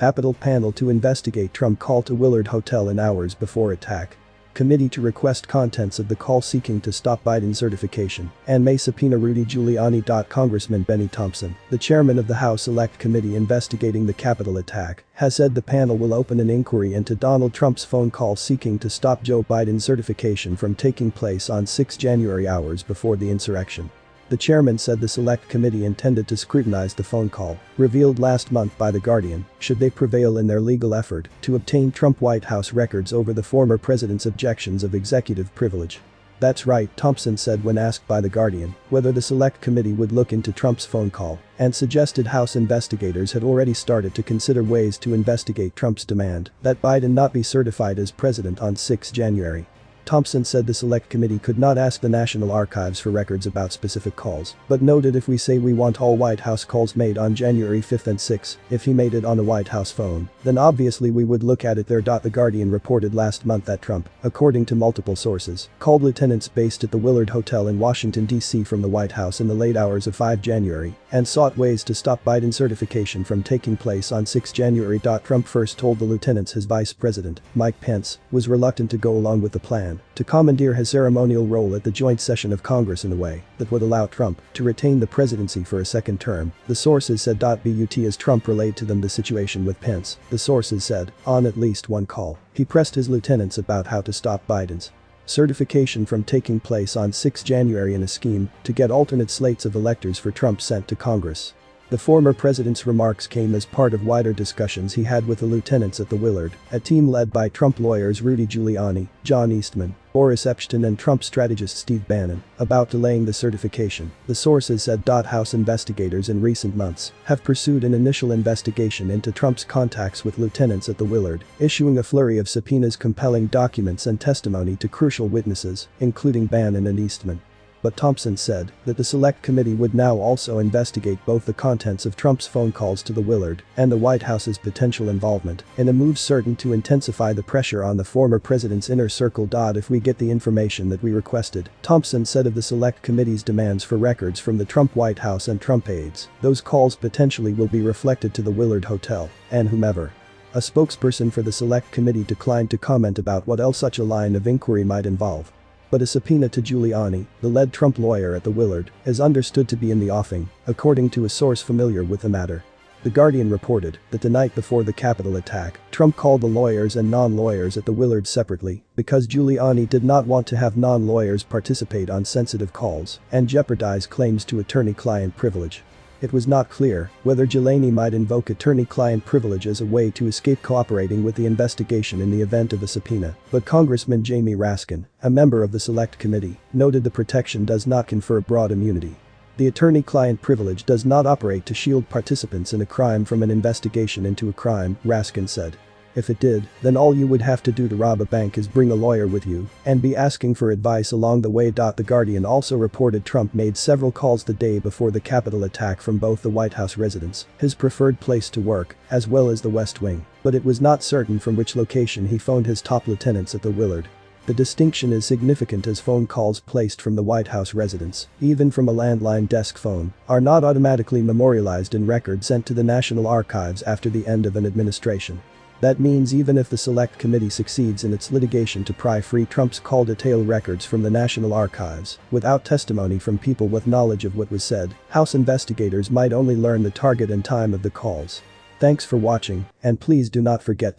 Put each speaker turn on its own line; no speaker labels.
Capitol panel to investigate Trump call to Willard Hotel in hours before attack. Committee to request contents of the call seeking to stop Biden certification and may subpoena Rudy Giuliani. Congressman Benny Thompson, the chairman of the House Select Committee investigating the Capitol attack, has said the panel will open an inquiry into Donald Trump's phone call seeking to stop Joe Biden's certification from taking place on 6 January hours before the insurrection. The chairman said the Select Committee intended to scrutinize the phone call, revealed last month by The Guardian, should they prevail in their legal effort to obtain Trump White House records over the former president's objections of executive privilege. That's right, Thompson said when asked by The Guardian whether the Select Committee would look into Trump's phone call, and suggested House investigators had already started to consider ways to investigate Trump's demand that Biden not be certified as president on 6 January. Thompson said the Select Committee could not ask the National Archives for records about specific calls, but noted if we say we want all White House calls made on January 5 and 6, if he made it on a White House phone, then obviously we would look at it there. The Guardian reported last month that Trump, according to multiple sources, called lieutenants based at the Willard Hotel in Washington, D.C. from the White House in the late hours of 5 January and sought ways to stop Biden's certification from taking place on 6 January. Trump first told the lieutenants his vice president, Mike Pence, was reluctant to go along with the plan to commandeer his ceremonial role at the joint session of Congress in a way that would allow Trump to retain the presidency for a second term, the sources said. But as Trump relayed to them the situation with Pence, the sources said, on at least one call, he pressed his lieutenants about how to stop Biden's certification from taking place on 6 January in a scheme to get alternate slates of electors for Trump sent to Congress. The former president's remarks came as part of wider discussions he had with the lieutenants at the Willard, a team led by Trump lawyers Rudy Giuliani, John Eastman, Boris Epshteyn and Trump strategist Steve Bannon, about delaying the certification, the sources said. House investigators in recent months have pursued an initial investigation into Trump's contacts with lieutenants at the Willard, issuing a flurry of subpoenas compelling documents and testimony to crucial witnesses, including Bannon and Eastman. But Thompson said that the Select Committee would now also investigate both the contents of Trump's phone calls to the Willard and the White House's potential involvement in a move certain to intensify the pressure on the former president's inner circle. If we get the information that we requested, Thompson said of the Select Committee's demands for records from the Trump White House and Trump aides, those calls potentially will be reflected to the Willard Hotel and whomever. A spokesperson for the Select Committee declined to comment about what else such a line of inquiry might involve. But a subpoena to Giuliani, the lead Trump lawyer at the Willard, is understood to be in the offing, according to a source familiar with the matter. The Guardian reported that the night before the Capitol attack, Trump called the lawyers and non-lawyers at the Willard separately because Giuliani did not want to have non-lawyers participate on sensitive calls and jeopardize claims to attorney-client privilege. It was not clear whether Giuliani might invoke attorney-client privilege as a way to escape cooperating with the investigation in the event of a subpoena, but Congressman Jamie Raskin, a member of the Select Committee, noted the protection does not confer broad immunity. The attorney-client privilege does not operate to shield participants in a crime from an investigation into a crime, Raskin said. If it did, then all you would have to do to rob a bank is bring a lawyer with you and be asking for advice along the way. The Guardian also reported Trump made several calls the day before the Capitol attack from both the White House residence, his preferred place to work, as well as the West Wing, but it was not certain from which location he phoned his top lieutenants at the Willard. The distinction is significant as phone calls placed from the White House residence, even from a landline desk phone, are not automatically memorialized in records sent to the National Archives after the end of an administration. That means even if the Select Committee succeeds in its litigation to pry free Trump's call detail records from the National Archives, without testimony from people with knowledge of what was said, House investigators might only learn the target and time of the calls. Thanks for watching, and please do not forget to